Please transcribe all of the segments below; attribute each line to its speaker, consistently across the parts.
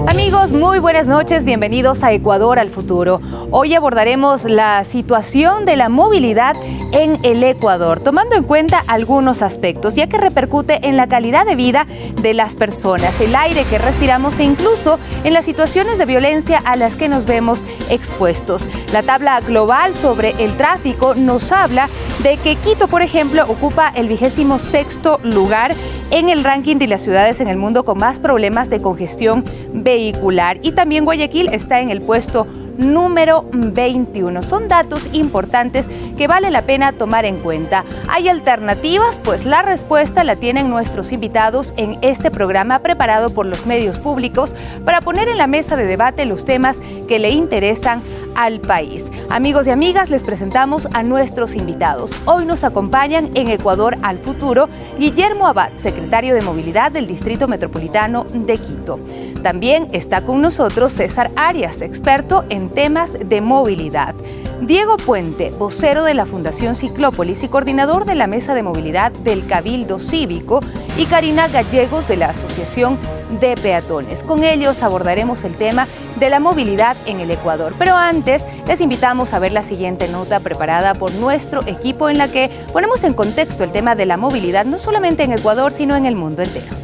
Speaker 1: Amigos, muy buenas noches, bienvenidos a Ecuador al Futuro. Hoy abordaremos la situación de la movilidad en el Ecuador, tomando en cuenta algunos aspectos, ya que repercute en la calidad de vida de las personas, el aire que respiramos e incluso en las situaciones de violencia a las que nos vemos expuestos. La tabla global sobre el tráfico nos habla de que Quito, por ejemplo, ocupa el 26º lugar en el ranking de las ciudades en el mundo con más problemas de congestión vehicular, y también Guayaquil está en el puesto número 21. Son datos importantes que vale la pena tomar en cuenta. ¿Hay alternativas? Pues la respuesta la tienen nuestros invitados en este programa preparado por los medios públicos para poner en la mesa de debate los temas que le interesan al país. Amigos y amigas, les presentamos a nuestros invitados. Hoy nos acompañan en Ecuador al Futuro Guillermo Abad, secretario de Movilidad del Distrito Metropolitano de Quito. También está con nosotros César Arias, experto en temas de movilidad. Diego Puente, vocero de la Fundación Ciclópolis y coordinador de la Mesa de Movilidad del Cabildo Cívico, y Karina Gallegos de la Asociación de Peatones. Con ellos abordaremos el tema de la movilidad en el Ecuador. Pero antes, les invitamos a ver la siguiente nota preparada por nuestro equipo en la que ponemos en contexto el tema de la movilidad no solamente en Ecuador, sino en el mundo entero.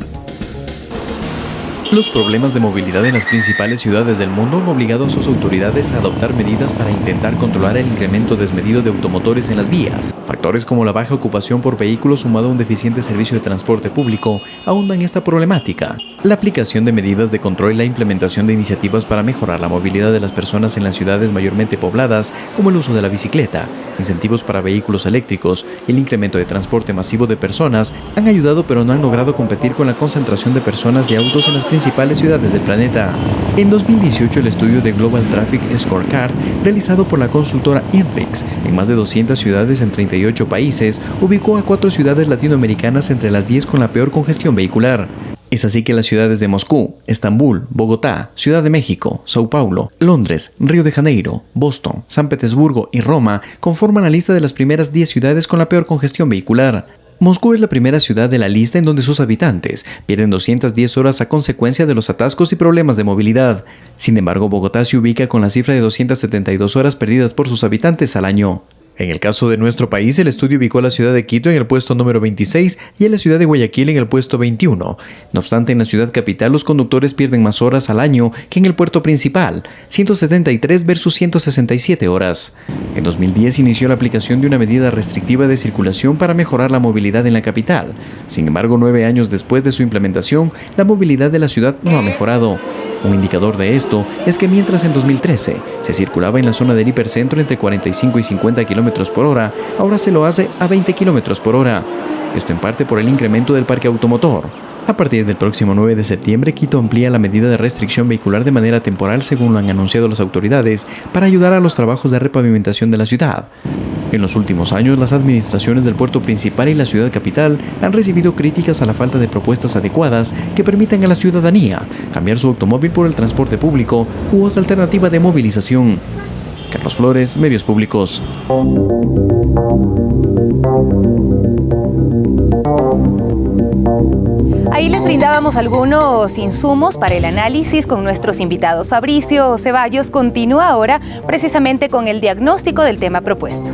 Speaker 2: Los problemas de movilidad en las principales ciudades del mundo han obligado a sus autoridades a adoptar medidas para intentar controlar el incremento desmedido de automotores en las vías. Factores como la baja ocupación por vehículos sumado a un deficiente servicio de transporte público ahondan esta problemática. La aplicación de medidas de control y la implementación de iniciativas para mejorar la movilidad de las personas en las ciudades mayormente pobladas, como el uso de la bicicleta, incentivos para vehículos eléctricos y el incremento de transporte masivo de personas, han ayudado pero no han logrado competir con la concentración de personas y autos en las principales ciudades del planeta. En 2018, el estudio de Global Traffic Scorecard, realizado por la consultora INRIX en más de 200 ciudades en 38 países, ubicó a 4 ciudades latinoamericanas entre las 10 con la peor congestión vehicular. Es así que las ciudades de Moscú, Estambul, Bogotá, Ciudad de México, Sao Paulo, Londres, Río de Janeiro, Boston, San Petersburgo y Roma conforman la lista de las primeras 10 ciudades con la peor congestión vehicular. Moscú es la primera ciudad de la lista en donde sus habitantes pierden 210 horas a consecuencia de los atascos y problemas de movilidad. Sin embargo, Bogotá se ubica con la cifra de 272 horas perdidas por sus habitantes al año. En el caso de nuestro país, el estudio ubicó a la ciudad de Quito en el puesto número 26 y a la ciudad de Guayaquil en el puesto 21. No obstante, en la ciudad capital los conductores pierden más horas al año que en el puerto principal, 173 versus 167 horas. En 2010 inició la aplicación de una medida restrictiva de circulación para mejorar la movilidad en la capital. Sin embargo, 9 años después de su implementación, la movilidad de la ciudad no ha mejorado. Un indicador de esto es que mientras en 2013 se circulaba en la zona del hipercentro entre 45 y 50 km por hora, ahora se lo hace a 20 km por hora. Esto en parte por el incremento del parque automotor. A partir del próximo 9 de septiembre, Quito amplía la medida de restricción vehicular de manera temporal, según lo han anunciado las autoridades, para ayudar a los trabajos de repavimentación de la ciudad. En los últimos años, las administraciones del puerto principal y la ciudad capital han recibido críticas a la falta de propuestas adecuadas que permitan a la ciudadanía cambiar su automóvil por el transporte público u otra alternativa de movilización. Carlos Flores, Medios Públicos.
Speaker 1: Ahí les brindábamos algunos insumos para el análisis con nuestros invitados. Fabricio Ceballos continúa ahora precisamente con el diagnóstico del tema propuesto.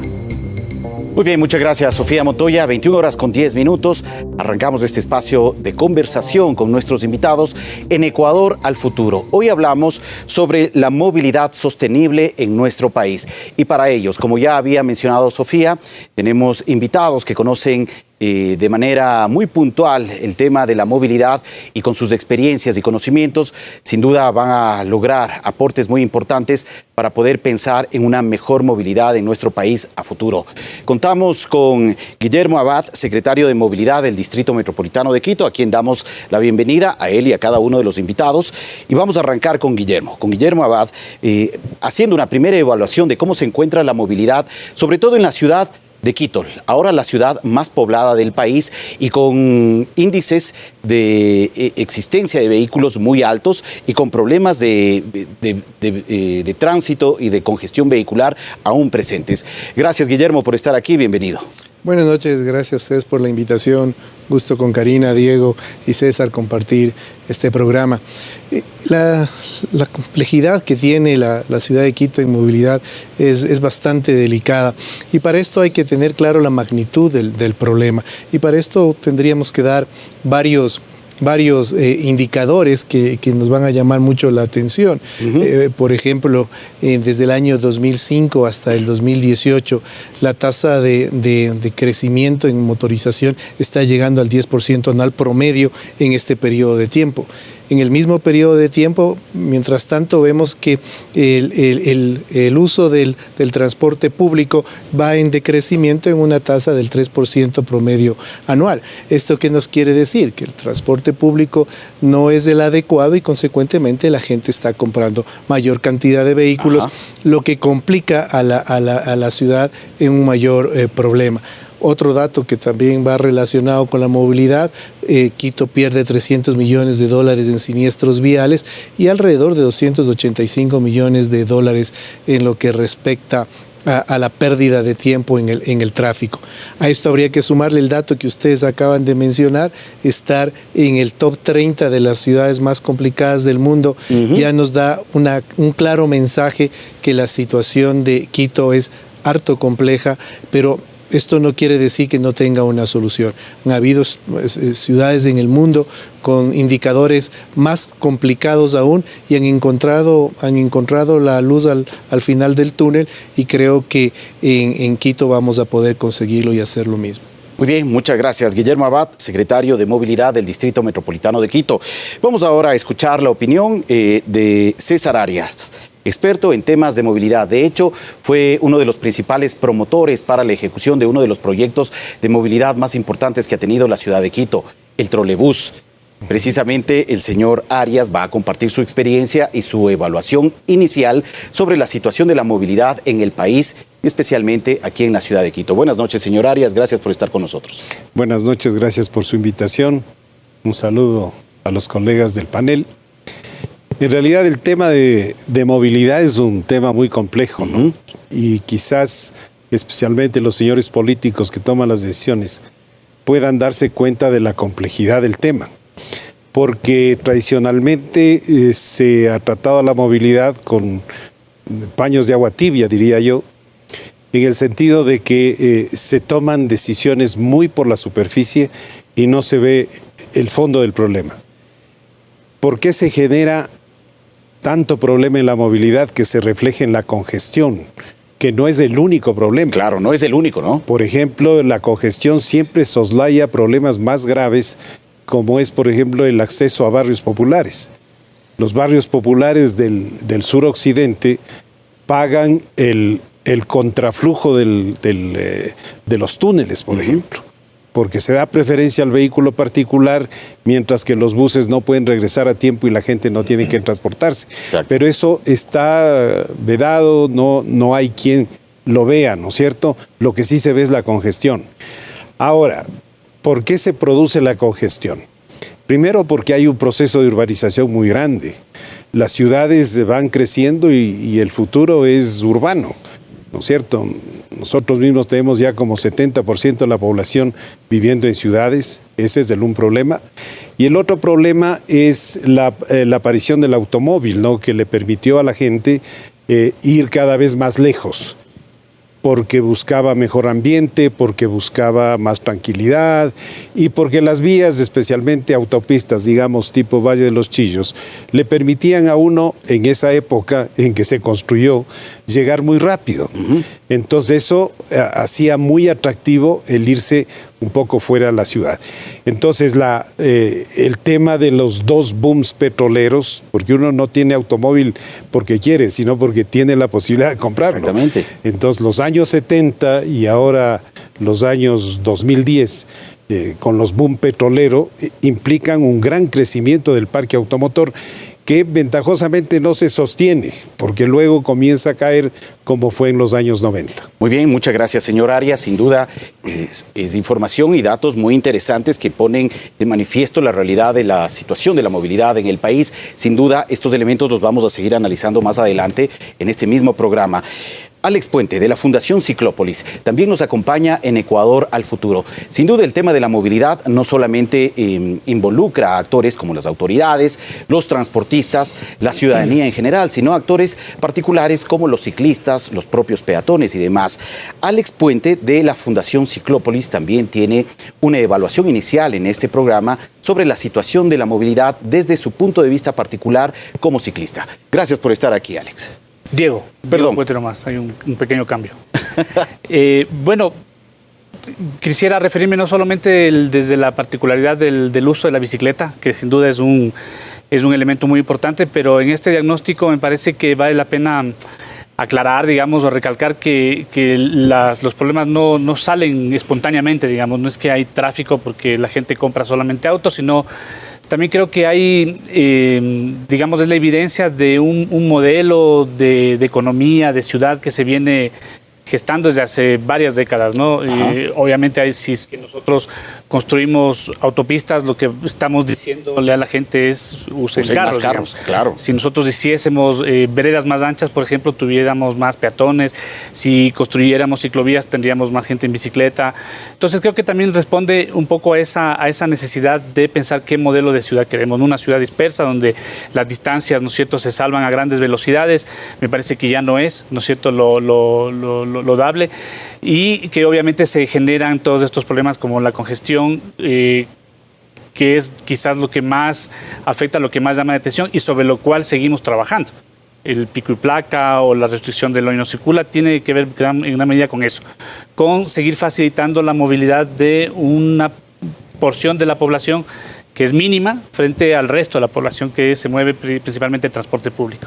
Speaker 3: Muy bien, muchas gracias, Sofía Montoya. 21 horas con 10 minutos. Arrancamos este espacio de conversación con nuestros invitados en Ecuador al Futuro. Hoy hablamos sobre la movilidad sostenible en nuestro país. Y para ellos, como ya había mencionado Sofía, tenemos invitados que conocen de manera muy puntual el tema de la movilidad, y con sus experiencias y conocimientos sin duda van a lograr aportes muy importantes para poder pensar en una mejor movilidad en nuestro país a futuro. Contamos con Guillermo Abad, secretario de Movilidad del Distrito Metropolitano de Quito, a quien damos la bienvenida, a él y a cada uno de los invitados. Y vamos a arrancar con Guillermo Abad, haciendo una primera evaluación de cómo se encuentra la movilidad, sobre todo en la ciudad de Quito, ahora la ciudad más poblada del país y con índices de existencia de vehículos muy altos y con problemas de tránsito y de congestión vehicular aún presentes. Gracias, Guillermo, por estar aquí. Bienvenido.
Speaker 4: Buenas noches, gracias a ustedes por la invitación. Gusto con Karina, Diego y César compartir este programa. La complejidad que tiene la ciudad de Quito en movilidad es bastante delicada y para esto hay que tener claro la magnitud del problema y para esto tendríamos que dar varios indicadores que nos van a llamar mucho la atención. Por ejemplo, desde el año 2005 hasta el 2018, la tasa de crecimiento en motorización está llegando al 10% anual promedio en este periodo de tiempo. En el mismo periodo de tiempo, mientras tanto, vemos que el uso del transporte público va en decrecimiento en una tasa del 3% promedio anual. ¿Esto qué nos quiere decir? Que el transporte público no es el adecuado y consecuentemente la gente está comprando mayor cantidad de vehículos, lo que complica a la ciudad en un mayor problema. Otro dato que también va relacionado con la movilidad, Quito pierde $300 millones en siniestros viales y alrededor de $285 millones en lo que respecta a la pérdida de tiempo en el tráfico. A esto habría que sumarle el dato que ustedes acaban de mencionar, estar en el top 30 de las ciudades más complicadas del mundo, ya nos da un claro mensaje que la situación de Quito es harto compleja, pero esto no quiere decir que no tenga una solución. Han habido ciudades en el mundo con indicadores más complicados aún y han encontrado la luz al final del túnel y creo que en Quito vamos a poder conseguirlo y hacer lo mismo.
Speaker 3: Muy bien, muchas gracias. Guillermo Abad, secretario de Movilidad del Distrito Metropolitano de Quito. Vamos ahora a escuchar la opinión de César Arias, experto en temas de movilidad. De hecho, fue uno de los principales promotores para la ejecución de uno de los proyectos de movilidad más importantes que ha tenido la ciudad de Quito, el trolebús. Precisamente el señor Arias va a compartir su experiencia y su evaluación inicial sobre la situación de la movilidad en el país, especialmente aquí en la ciudad de Quito. Buenas noches, señor Arias, gracias por estar con nosotros.
Speaker 5: Buenas noches, gracias por su invitación. Un saludo a los colegas del panel. En realidad el tema de movilidad es un tema muy complejo, ¿no? Y quizás especialmente los señores políticos que toman las decisiones puedan darse cuenta de la complejidad del tema, porque tradicionalmente se ha tratado a la movilidad con paños de agua tibia, diría yo, en el sentido de que se toman decisiones muy por la superficie y no se ve el fondo del problema. ¿Por qué se genera tanto problema en la movilidad que se refleja en la congestión? Que no es el único problema.
Speaker 3: Claro, no es el único, ¿no?
Speaker 5: Por ejemplo, la congestión siempre soslaya problemas más graves, como es, por ejemplo, el acceso a barrios populares. Los barrios populares del suroccidente pagan el contraflujo de los túneles, por ejemplo, porque se da preferencia al vehículo particular, mientras que los buses no pueden regresar a tiempo y la gente no tiene que transportarse. Exacto. Pero eso está vedado, no hay quien lo vea, ¿no es cierto? Lo que sí se ve es la congestión. Ahora, ¿por qué se produce la congestión? Primero, porque hay un proceso de urbanización muy grande. Las ciudades van creciendo y el futuro es urbano, ¿no es cierto? Nosotros mismos tenemos ya como 70% de la población viviendo en ciudades, ese es un problema. Y el otro problema es la aparición del automóvil, ¿no? Que le permitió a la gente ir cada vez más lejos, porque buscaba mejor ambiente, porque buscaba más tranquilidad y porque las vías, especialmente autopistas, digamos, tipo Valle de los Chillos, le permitían a uno, en esa época en que se construyó, llegar muy rápido. Entonces eso hacía muy atractivo el irse un poco fuera de la ciudad. Entonces el tema de los dos booms petroleros, porque uno no tiene automóvil porque quiere, sino porque tiene la posibilidad de comprarlo.
Speaker 3: Exactamente.
Speaker 5: Entonces los años 70 y ahora los años 2010, con los boom petrolero, implican un gran crecimiento del parque automotor que ventajosamente no se sostiene, porque luego comienza a caer como fue en los años 90.
Speaker 3: Muy bien, muchas gracias, señor Arias. Sin duda es información y datos muy interesantes que ponen de manifiesto la realidad de la situación de la movilidad en el país. Sin duda, estos elementos los vamos a seguir analizando más adelante en este mismo programa. Alex Puente, de la Fundación Ciclópolis, también nos acompaña en Ecuador al Futuro. Sin duda, el tema de la movilidad no solamente involucra a actores como las autoridades, los transportistas, la ciudadanía en general, sino a actores particulares como los ciclistas, los propios peatones y demás. Alex Puente, de la Fundación Ciclópolis, también tiene una evaluación inicial en este programa sobre la situación de la movilidad desde su punto de vista particular como ciclista. Gracias por estar aquí, Alex.
Speaker 6: Diego,
Speaker 3: perdón.
Speaker 6: Más, hay un pequeño cambio. Bueno, quisiera referirme no solamente desde la particularidad del uso de la bicicleta, que sin duda es un elemento muy importante, pero en este diagnóstico me parece que vale la pena aclarar, digamos, o recalcar que los problemas no salen espontáneamente, digamos, no es que hay tráfico porque la gente compra solamente autos, sino también creo que hay, digamos, es la evidencia de un modelo de economía, de ciudad que se viene gestando desde hace varias décadas, ¿no? Obviamente, si es que nosotros construimos autopistas, lo que estamos diciéndole a la gente es usen
Speaker 3: más carros, claro.
Speaker 6: Si nosotros hiciésemos veredas más anchas, por ejemplo, tuviéramos más peatones. Si construyéramos ciclovías, tendríamos más gente en bicicleta. Entonces, creo que también responde un poco a esa necesidad de pensar qué modelo de ciudad queremos. Una ciudad dispersa, donde las distancias, ¿no es cierto?, se salvan a grandes velocidades. Me parece que ya no es, ¿no es cierto?, lo dable, y que obviamente se generan todos estos problemas como la congestión, que es quizás lo que más afecta, lo que más llama la atención y sobre lo cual seguimos trabajando. El pico y placa o la restricción del hoy no circula tiene que ver en gran medida con eso, con seguir facilitando la movilidad de una porción de la población que es mínima frente al resto de la población que se mueve principalmente en transporte público.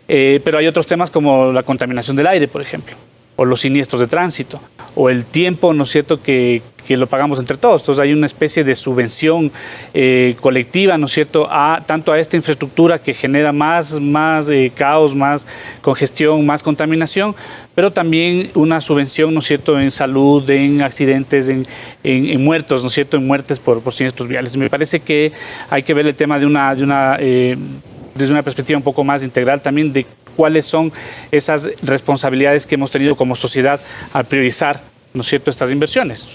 Speaker 6: Pero hay otros temas como la contaminación del aire, por ejemplo, o los siniestros de tránsito, o el tiempo, ¿no es cierto?, que lo pagamos entre todos. Entonces hay una especie de subvención colectiva, ¿no es cierto?, tanto a esta infraestructura que genera más caos, más congestión, más contaminación, pero también una subvención, ¿no es cierto?, en salud, en accidentes, en muertos, ¿no es cierto?, en muertes por siniestros viales. Me parece que hay que ver el tema desde una perspectiva un poco más integral también de cuáles son esas responsabilidades que hemos tenido como sociedad al priorizar, ¿no es cierto?, estas inversiones,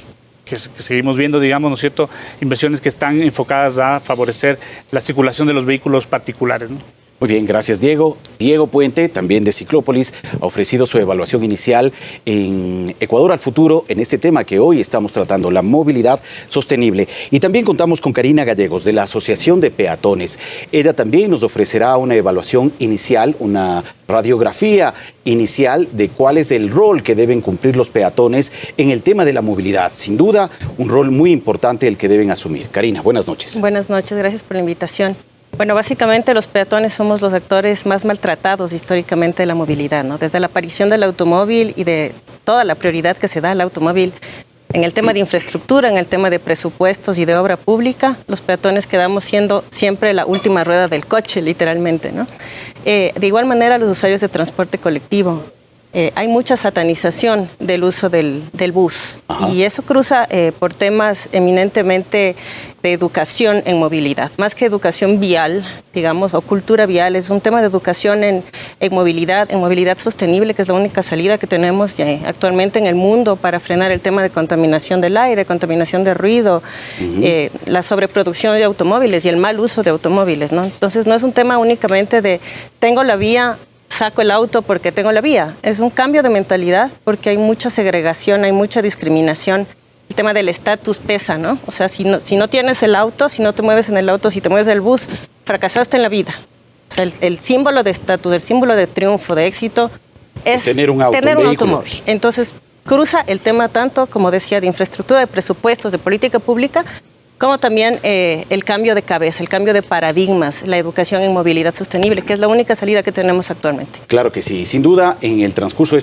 Speaker 6: que seguimos viendo, digamos, ¿no es cierto?, inversiones que están enfocadas a favorecer la circulación de los vehículos particulares, ¿no?
Speaker 3: Muy bien, gracias, Diego. Diego Puente, también de Ciclópolis, ha ofrecido su evaluación inicial en Ecuador al Futuro en este tema que hoy estamos tratando, la movilidad sostenible. Y también contamos con Karina Gallegos, de la Asociación de Peatones. Ella también nos ofrecerá una evaluación inicial, una radiografía inicial de cuál es el rol que deben cumplir los peatones en el tema de la movilidad. Sin duda, un rol muy importante el que deben asumir. Karina, buenas noches.
Speaker 7: Buenas noches, gracias por la invitación. Bueno, básicamente los peatones somos los actores más maltratados históricamente de la movilidad, ¿no? Desde la aparición del automóvil y de toda la prioridad que se da al automóvil en el tema de infraestructura, en el tema de presupuestos y de obra pública, los peatones quedamos siendo siempre la última rueda del coche, literalmente, ¿no? De igual manera, los usuarios de transporte colectivo. Hay mucha satanización del uso del bus. Ajá. Y eso cruza por temas eminentemente de educación en movilidad, más que educación vial, digamos, o cultura vial, es un tema de educación en movilidad sostenible, que es la única salida que tenemos actualmente en el mundo para frenar el tema de contaminación del aire, contaminación de ruido, la sobreproducción de automóviles y el mal uso de automóviles, ¿no? Entonces no es un tema únicamente de tengo la vía, saco el auto porque tengo la vía. Es un cambio de mentalidad porque hay mucha segregación, hay mucha discriminación. El tema del estatus pesa, ¿no? O sea, si no tienes el auto, si no te mueves en el auto, si te mueves en el bus, fracasaste en la vida. O sea, el símbolo de estatus, el símbolo de triunfo, de éxito, es tener un automóvil. Entonces, cruza el tema tanto, como decía, de infraestructura, de presupuestos, de política pública, como también el cambio de cabeza, el cambio de paradigmas, la educación en movilidad sostenible, que es la única salida que tenemos actualmente.
Speaker 3: Claro que sí. Sin duda, en el transcurso de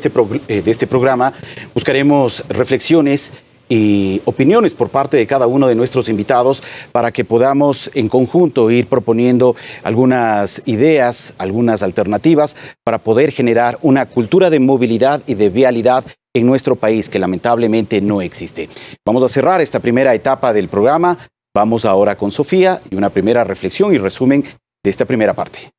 Speaker 3: este programa buscaremos reflexiones y opiniones por parte de cada uno de nuestros invitados para que podamos en conjunto ir proponiendo algunas ideas, algunas alternativas para poder generar una cultura de movilidad y de vialidad en nuestro país que lamentablemente no existe. Vamos a cerrar esta primera etapa del programa. Vamos ahora con Sofía y una primera reflexión y resumen de esta primera parte.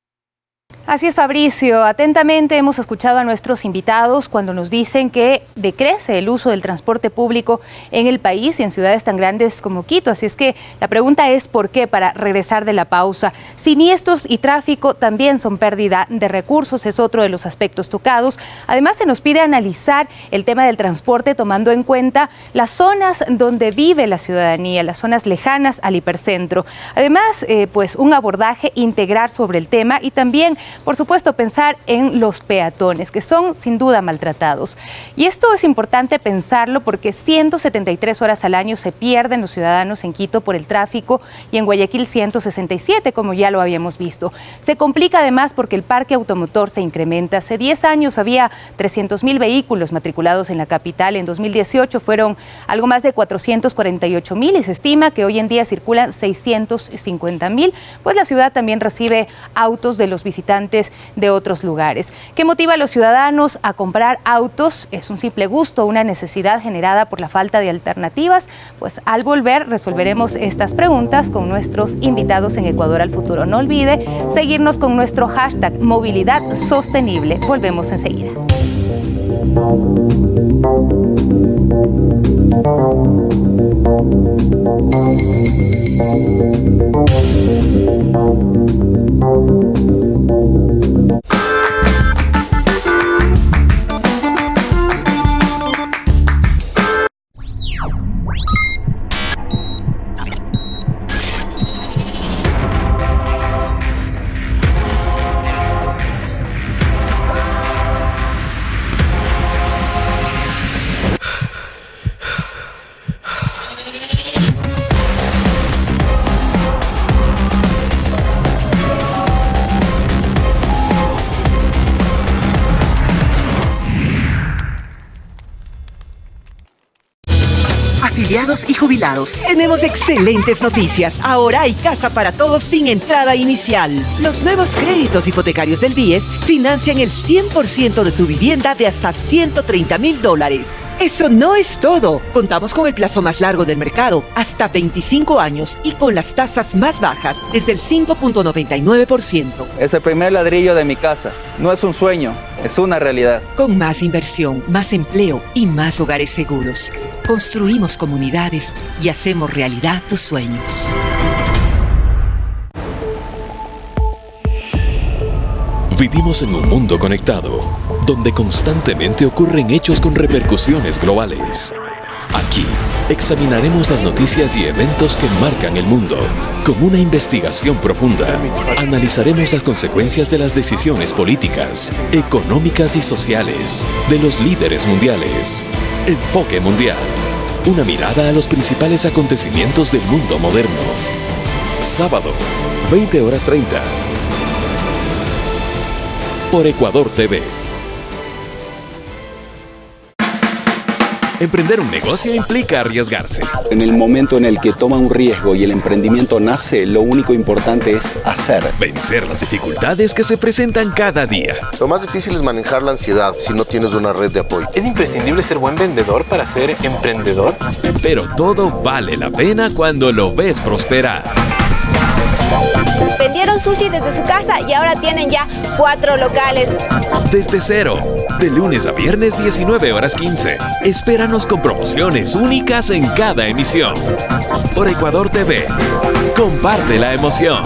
Speaker 1: Así es, Fabricio. Atentamente hemos escuchado a nuestros invitados cuando nos dicen que decrece el uso del transporte público en el país y en ciudades tan grandes como Quito. Así es que la pregunta es ¿por qué? Para regresar de la pausa. Siniestros y tráfico también son pérdida de recursos, es otro de los aspectos tocados. Además, se nos pide analizar el tema del transporte tomando en cuenta las zonas donde vive la ciudadanía, las zonas lejanas al hipercentro. Además, pues un abordaje integral sobre el tema y también, por supuesto, pensar en los peatones, que son sin duda maltratados. Y esto es importante pensarlo porque 173 horas al año se pierden los ciudadanos en Quito por el tráfico y en Guayaquil 167, como ya lo habíamos visto. Se complica además porque el parque automotor se incrementa. Hace 10 años había 300.000 vehículos matriculados en la capital. En 2018 fueron algo más de 448.000 y se estima que hoy en día circulan 650.000, pues la ciudad también recibe autos de los visitantes de otros lugares. ¿Qué motiva a los ciudadanos a comprar autos? ¿Es un simple gusto, una necesidad generada por la falta de alternativas? Pues al volver resolveremos estas preguntas con nuestros invitados en Ecuador al Futuro. No olvide seguirnos con nuestro hashtag Movilidad Sostenible. Volvemos enseguida.
Speaker 8: Afiliados y jubilados, tenemos excelentes noticias. Ahora hay casa para todos sin entrada inicial. Los nuevos créditos hipotecarios del BIES financian el 100% de tu vivienda de hasta $130.000. Eso no es todo. Contamos con el plazo más largo del mercado, hasta 25 años y con las tasas más bajas, desde el 5.99%.
Speaker 9: Es el primer ladrillo de mi casa. No es un sueño, es una realidad.
Speaker 8: Con más inversión, más empleo y más hogares seguros. Construimos comunidades y hacemos realidad tus sueños.
Speaker 10: Vivimos en un mundo conectado, donde constantemente ocurren hechos con repercusiones globales. Aquí examinaremos las noticias y eventos que marcan el mundo. Con una investigación profunda, analizaremos las consecuencias de las decisiones políticas, económicas y sociales de los líderes mundiales. Enfoque Mundial. Una mirada a los principales acontecimientos del mundo moderno. Sábado, 20:30. Por Ecuador TV. Emprender un negocio implica arriesgarse.
Speaker 11: En el momento en el que toma un riesgo y el emprendimiento nace, lo único importante es hacer.
Speaker 10: Vencer las dificultades que se presentan cada día.
Speaker 12: Lo más difícil es manejar la ansiedad si no tienes una red de apoyo.
Speaker 13: ¿Es imprescindible ser buen vendedor para ser emprendedor?
Speaker 10: Pero todo vale la pena cuando lo ves prosperar.
Speaker 14: Vendieron sushi desde su casa y ahora tienen ya 4 locales.
Speaker 10: Desde cero, de lunes a viernes 19:15. Espéranos con promociones únicas en cada emisión. Por Ecuador TV. Comparte la emoción.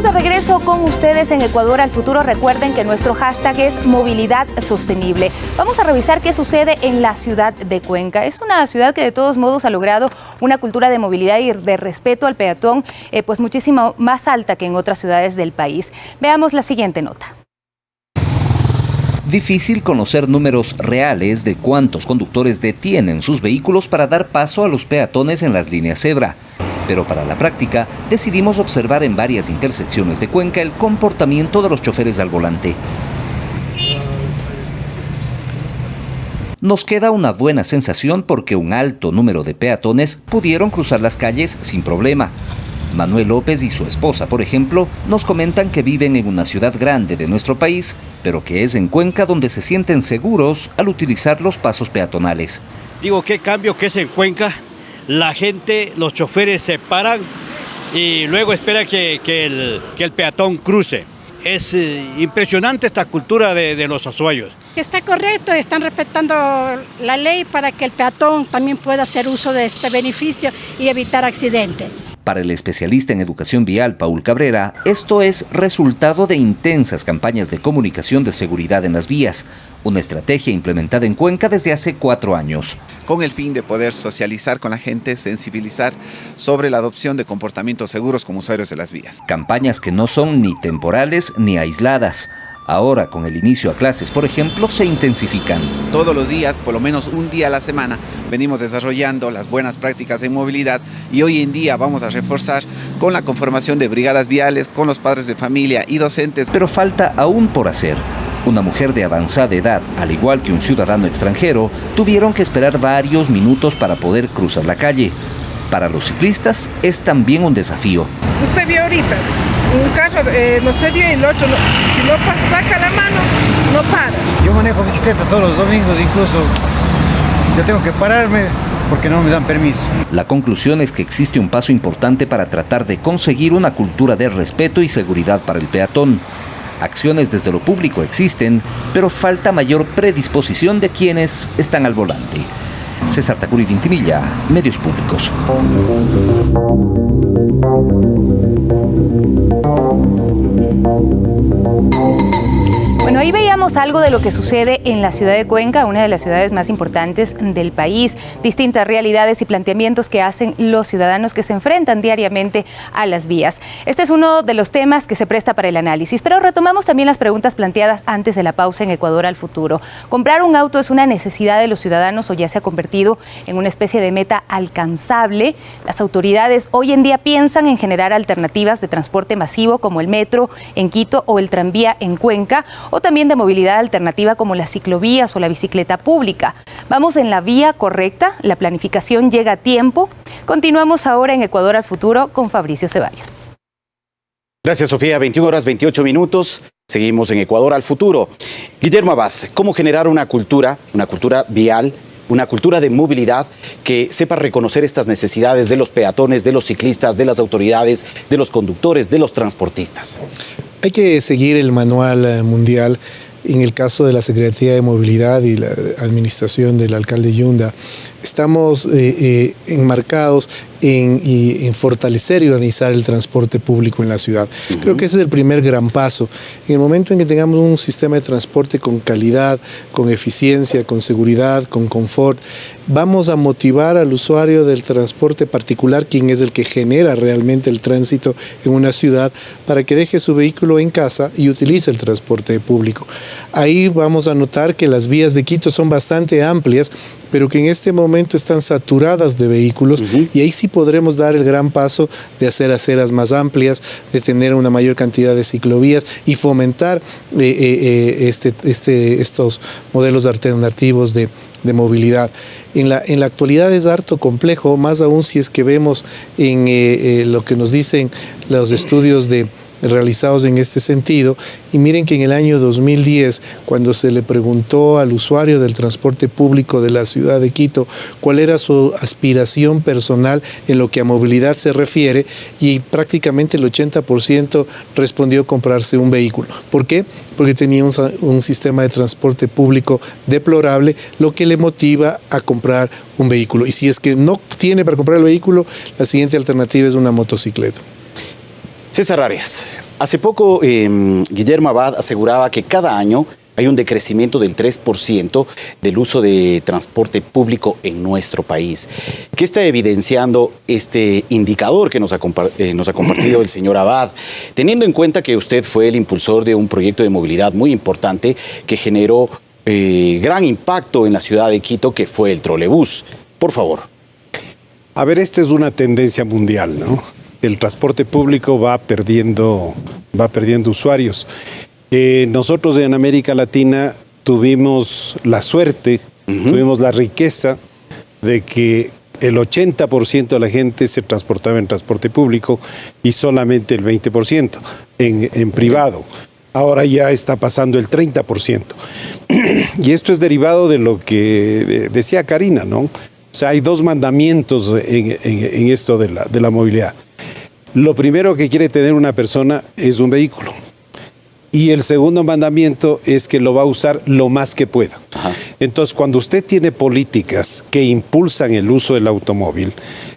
Speaker 1: Estamos de regreso con ustedes en Ecuador al Futuro. Recuerden que nuestro hashtag es Movilidad Sostenible. Vamos a revisar qué sucede en la ciudad de Cuenca. Es una ciudad que de todos modos ha logrado una cultura de movilidad y de respeto al peatón pues muchísimo más alta que en otras ciudades del país. Veamos la siguiente nota.
Speaker 15: Difícil conocer números reales de cuántos conductores detienen sus vehículos para dar paso a los peatones en las líneas cebra. Pero para la práctica decidimos observar en varias intersecciones de Cuenca el comportamiento de los choferes al volante. Nos queda una buena sensación porque un alto número de peatones pudieron cruzar las calles sin problema. Manuel López y su esposa, por ejemplo, nos comentan que viven en una ciudad grande de nuestro país, pero que es en Cuenca donde se sienten seguros al utilizar los pasos peatonales.
Speaker 16: Digo, qué cambio que es en Cuenca. La gente, los choferes se paran y luego espera que el peatón cruce. Es impresionante esta cultura de los azuayos.
Speaker 17: Está correcto, están respetando la ley para que el peatón también pueda hacer uso de este beneficio y evitar accidentes.
Speaker 15: Para el especialista en educación vial, Paul Cabrera, esto es resultado de intensas campañas de comunicación de seguridad en las vías, una estrategia implementada en Cuenca desde hace 4 años.
Speaker 18: Con el fin de poder socializar con la gente, sensibilizar sobre la adopción de comportamientos seguros como usuarios de las vías.
Speaker 15: Campañas que no son ni temporales ni aisladas. Ahora, con el inicio a clases, por ejemplo, se intensifican.
Speaker 18: Todos los días, por lo menos un día a la semana, venimos desarrollando las buenas prácticas en movilidad y hoy en día vamos a reforzar con la conformación de brigadas viales, con los padres de familia y docentes.
Speaker 15: Pero falta aún por hacer. Una mujer de avanzada edad, al igual que un ciudadano extranjero, tuvieron que esperar varios minutos para poder cruzar la calle. Para los ciclistas es también un desafío.
Speaker 19: Usted vio ahorita, un carro no se vio y el otro, si no saca la mano, no para.
Speaker 20: Yo manejo bicicleta todos los domingos, incluso yo tengo que pararme porque no me dan permiso.
Speaker 15: La conclusión es que existe un paso importante para tratar de conseguir una cultura de respeto y seguridad para el peatón. Acciones desde lo público existen, pero falta mayor predisposición de quienes están al volante. César Tacuri Vintimilla, Medios Públicos.
Speaker 1: Bueno, ahí veíamos algo de lo que sucede en la ciudad de Cuenca, una de las ciudades más importantes del país, distintas realidades y planteamientos que hacen los ciudadanos que se enfrentan diariamente a las vías. Este es uno de los temas que se presta para el análisis, pero retomamos también las preguntas planteadas antes de la pausa en Ecuador al Futuro. ¿Comprar un auto es una necesidad de los ciudadanos o ya se ha convertido en una especie de meta alcanzable? Las autoridades hoy en día piensan en generar alternativas de transporte masivo como el metro en Quito o el tranvía en Cuenca, o también de movilidad alternativa como las ciclovías o la bicicleta pública. ¿Vamos en la vía correcta? ¿La planificación llega a tiempo? Continuamos ahora en Ecuador al Futuro con Fabricio Ceballos.
Speaker 3: Gracias, Sofía. 21:28. Seguimos en Ecuador al Futuro. Guillermo Abad, ¿cómo generar una cultura vial, una cultura de movilidad que sepa reconocer estas necesidades de los peatones, de los ciclistas, de las autoridades, de los conductores, de los transportistas?
Speaker 4: Hay que seguir el manual mundial. En el caso de la Secretaría de Movilidad y la administración del alcalde Yunda, estamos enmarcados en fortalecer y organizar el transporte público en la ciudad. Creo que ese es el primer gran paso. En el momento en que tengamos un sistema de transporte con calidad, con eficiencia, con seguridad, con confort, vamos a motivar al usuario del transporte particular, quien es el que genera realmente el tránsito en una ciudad, para que deje su vehículo en casa y utilice el transporte público. Ahí vamos a notar que las vías de Quito son bastante amplias, pero que en este momento están saturadas de vehículos, y ahí sí podremos dar el gran paso de hacer aceras más amplias, de tener una mayor cantidad de ciclovías y fomentar estos modelos alternativos de movilidad. En la actualidad es harto complejo, más aún si es que vemos en lo que nos dicen los estudios realizados en este sentido, y miren que en el año 2010, cuando se le preguntó al usuario del transporte público de la ciudad de Quito cuál era su aspiración personal en lo que a movilidad se refiere, y prácticamente el 80% respondió comprarse un vehículo. ¿Por qué? Porque tenía un sistema de transporte público deplorable, lo que le motiva a comprar un vehículo. Y si es que no tiene para comprar el vehículo, la siguiente alternativa es una motocicleta.
Speaker 3: César Arias, Hace poco, Guillermo Abad aseguraba que cada año hay un decrecimiento del 3% del uso de transporte público en nuestro país. ¿Qué está evidenciando este indicador que nos ha compartido el señor Abad? Teniendo en cuenta que usted fue el impulsor de un proyecto de movilidad muy importante que generó gran impacto en la ciudad de Quito, que fue el trolebús. Por favor.
Speaker 5: A ver, esta es una tendencia mundial, ¿no? El transporte público va perdiendo usuarios. Nosotros en América Latina tuvimos la suerte, tuvimos la riqueza de que el 80% de la gente se transportaba en transporte público y solamente el 20% en privado. Ahora ya está pasando el 30%. Y esto es derivado de lo que decía Karina, ¿no? O sea, hay dos mandamientos en esto de la movilidad. Lo primero que quiere tener una persona es un vehículo. Y el segundo mandamiento es que lo va a usar lo más que pueda. Ajá. Entonces, cuando usted tiene políticas que impulsan el uso del automóvil,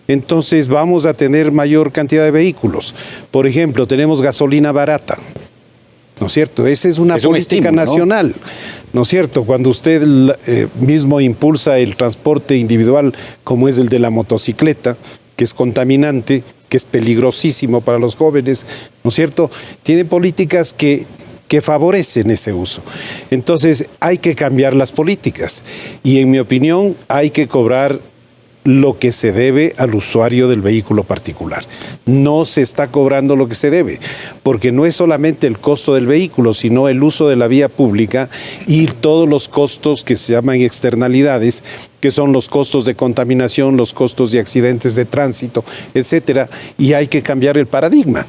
Speaker 5: entonces vamos a tener mayor cantidad de vehículos. Por ejemplo, tenemos gasolina barata, ¿no es cierto? Esa es una política nacional, ¿no es cierto? Cuando usted mismo impulsa el transporte individual, como es el de la motocicleta, que es contaminante, que es peligrosísimo para los jóvenes, ¿no es cierto? Tiene políticas que favorecen ese uso. Entonces hay que cambiar las políticas y en mi opinión hay que cobrar lo que se debe al usuario del vehículo particular. No se está cobrando lo que se debe, porque no es solamente el costo del vehículo, sino el uso de la vía pública y todos los costos que se llaman externalidades, que son los costos de contaminación, los costos de accidentes de tránsito, etcétera, y hay que cambiar el paradigma,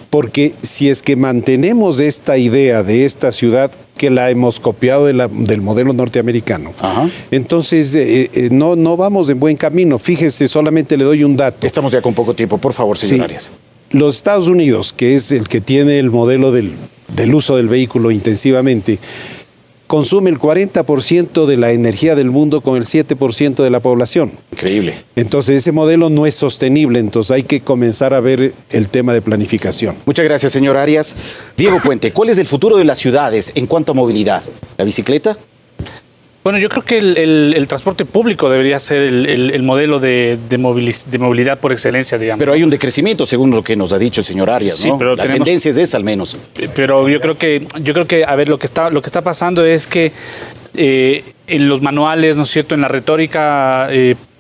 Speaker 5: porque si es que mantenemos esta idea de esta ciudad que la hemos copiado del modelo norteamericano, entonces no vamos en buen camino. Fíjese, solamente le doy un dato.
Speaker 3: Estamos ya con poco tiempo, por favor, señor Arias.
Speaker 5: Los Estados Unidos, que es el que tiene el modelo del uso del vehículo intensivamente, consume el 40% de la energía del mundo con el 7% de la población.
Speaker 3: Increíble.
Speaker 5: Entonces ese modelo no es sostenible, entonces hay que comenzar a ver el tema de planificación.
Speaker 3: Muchas gracias, señor Arias. Diego Puente, ¿cuál es el futuro de las ciudades en cuanto a movilidad? ¿La bicicleta?
Speaker 6: Bueno, yo creo que el transporte público debería ser el modelo de movilidad por excelencia, digamos.
Speaker 3: Pero hay un decrecimiento, según lo que nos ha dicho el señor Arias,
Speaker 6: sí,
Speaker 3: ¿no?
Speaker 6: Pero
Speaker 3: la tendencia es esa, al menos.
Speaker 6: Pero yo creo que, a ver, lo que está pasando es que en los manuales, ¿no es cierto?, en la retórica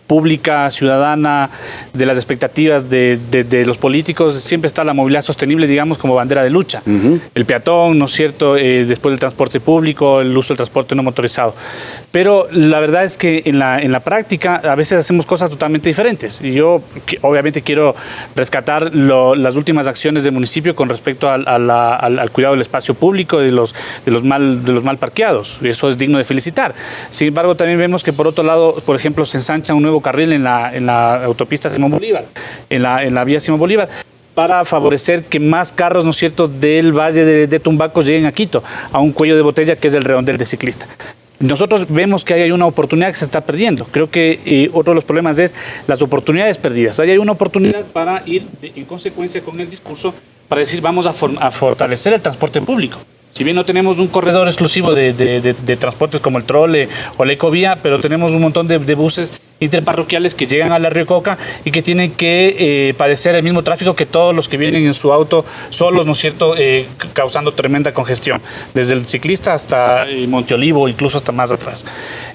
Speaker 6: pública, ciudadana, de las expectativas de los políticos, siempre está la movilidad sostenible, digamos, como bandera de lucha. El peatón, ¿no es cierto?, después del transporte público, el uso del transporte no motorizado. Pero la verdad es que en la práctica a veces hacemos cosas totalmente diferentes. Y yo obviamente quiero rescatar las últimas acciones del municipio con respecto al cuidado del espacio público, de los mal parqueados. Eso es digno de felicitar. Sin embargo, también vemos que por otro lado, por ejemplo, se ensancha un nuevo carril en la autopista Simón Bolívar, en la vía Simón Bolívar, para favorecer que más carros, ¿no es cierto?, del Valle de Tumbaco lleguen a Quito, a un cuello de botella que es el redondel de ciclista. Nosotros vemos que hay una oportunidad que se está perdiendo. Creo que otro de los problemas es las oportunidades perdidas. Ahí hay una oportunidad para ir en consecuencia con el discurso, para decir vamos a fortalecer el transporte público. Si bien no tenemos un corredor exclusivo de transportes como el trole o la ecovía, pero tenemos un montón de buses interparroquiales que llegan a la Riococa y que tienen que padecer el mismo tráfico que todos los que vienen en su auto solos, ¿no es cierto?, causando tremenda congestión, desde el ciclista hasta Monteolivo, incluso hasta más atrás.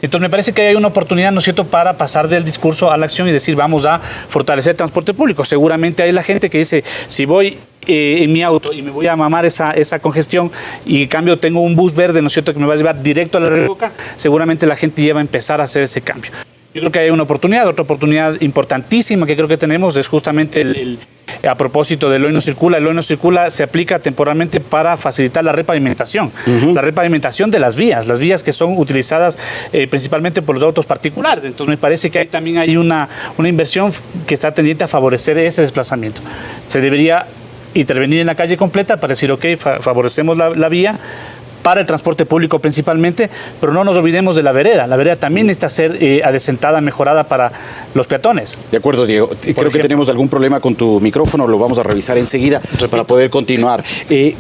Speaker 6: Entonces me parece que hay una oportunidad, ¿no es cierto?, para pasar del discurso a la acción y decir vamos a fortalecer el transporte público. Seguramente hay la gente que dice, si voy en mi auto y me voy a mamar esa congestión y en cambio tengo un bus verde, ¿no es cierto?, que me va a llevar directo a la Riococa, seguramente la gente ya va a empezar a hacer ese cambio. Yo creo que hay una oportunidad, otra oportunidad importantísima que creo que tenemos es justamente a propósito del Hoy No Circula. El Hoy No Circula se aplica temporalmente para facilitar la repavimentación, la repavimentación de las vías que son utilizadas principalmente por los autos particulares. Entonces me parece que también hay una inversión que está tendiente a favorecer ese desplazamiento. Se debería intervenir en la calle completa para decir, ok, favorecemos la vía, para el transporte público principalmente, pero no nos olvidemos de la vereda. La vereda también necesita ser adecentada, mejorada para los peatones.
Speaker 3: De acuerdo, Diego. Creo que tenemos algún problema con tu micrófono, lo vamos a revisar enseguida para poder continuar.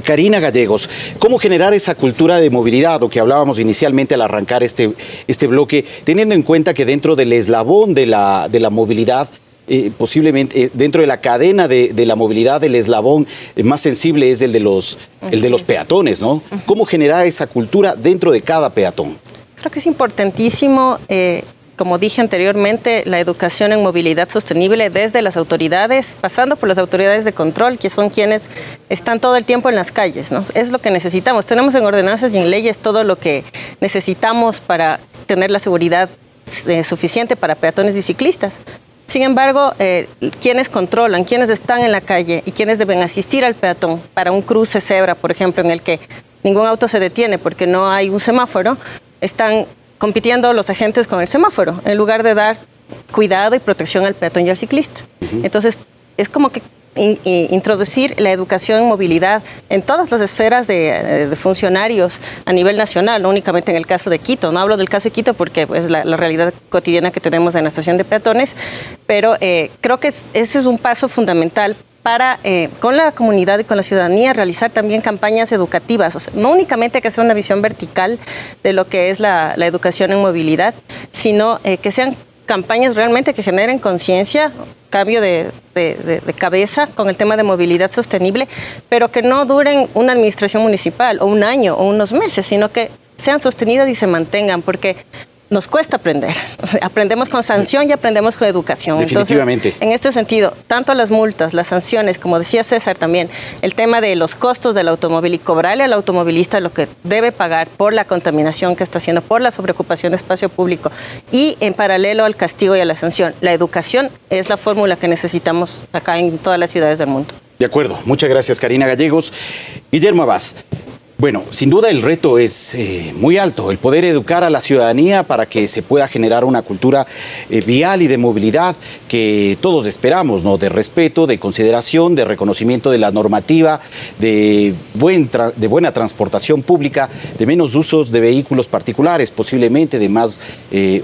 Speaker 3: Karina Gallegos, ¿cómo generar esa cultura de movilidad o que hablábamos inicialmente al arrancar este bloque, teniendo en cuenta que dentro del eslabón de la movilidad, posiblemente dentro de la cadena de la movilidad, el eslabón más sensible es el de los peatones, ¿no? ¿Cómo generar esa cultura dentro de cada peatón?
Speaker 7: Creo que es importantísimo, como dije anteriormente, la educación en movilidad sostenible desde las autoridades, pasando por las autoridades de control, que son quienes están todo el tiempo en las calles, ¿no? Es lo que necesitamos. Tenemos en ordenanzas y en leyes todo lo que necesitamos para tener la seguridad suficiente para peatones y ciclistas. Sin embargo, quienes controlan, quienes están en la calle y quienes deben asistir al peatón para un cruce cebra, por ejemplo, en el que ningún auto se detiene porque no hay un semáforo, están compitiendo los agentes con el semáforo, en lugar de dar cuidado y protección al peatón y al ciclista. Entonces, es como que introducir la educación en movilidad en todas las esferas de funcionarios a nivel nacional, no únicamente en el caso de Quito. No hablo del caso de Quito porque es pues, la realidad cotidiana que tenemos en la estación de peatones, pero creo que ese es un paso fundamental para, con la comunidad y con la ciudadanía, realizar también campañas educativas. O sea, no únicamente que sea una visión vertical de lo que es la educación en movilidad, sino que sean campañas realmente que generen conciencia, cambio de cabeza con el tema de movilidad sostenible, pero que no duren una administración municipal o un año o unos meses, sino que sean sostenidas y se mantengan, porque nos cuesta aprender. Aprendemos con sanción y aprendemos con educación.
Speaker 3: Definitivamente.
Speaker 7: Entonces, en este sentido, tanto las multas, las sanciones, como decía César también, el tema de los costos del automóvil y cobrarle al automovilista lo que debe pagar por la contaminación que está haciendo, por la sobreocupación de espacio público y en paralelo al castigo y a la sanción. La educación es la fórmula que necesitamos acá en todas las ciudades del mundo.
Speaker 3: De acuerdo. Muchas gracias, Karina Gallegos. Guillermo Abad. Bueno, sin duda el reto es muy alto, el poder educar a la ciudadanía para que se pueda generar una cultura vial y de movilidad que todos esperamos, ¿no? De respeto, de consideración, de reconocimiento de la normativa, de buena transportación pública, de menos usos de vehículos particulares, posiblemente de más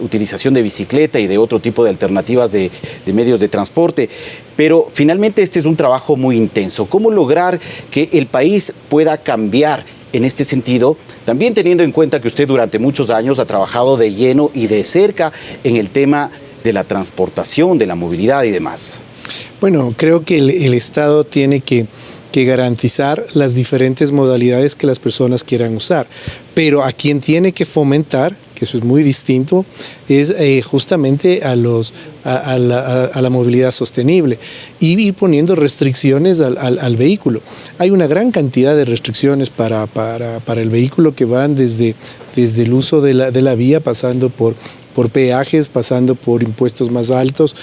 Speaker 3: utilización de bicicleta y de otro tipo de alternativas de medios de transporte. Pero finalmente este es un trabajo muy intenso. ¿Cómo lograr que el país pueda cambiar en este sentido? También teniendo en cuenta que usted durante muchos años ha trabajado de lleno y de cerca en el tema de la transportación, de la movilidad y demás.
Speaker 4: Bueno, creo que el Estado tiene que garantizar las diferentes modalidades que las personas quieran usar, pero a quien tiene que fomentar, que eso es muy distinto, es justamente a la movilidad sostenible y ir poniendo restricciones al vehículo. Hay una gran cantidad de restricciones para el vehículo que van desde el uso de la vía, pasando por peajes, pasando por impuestos más altos,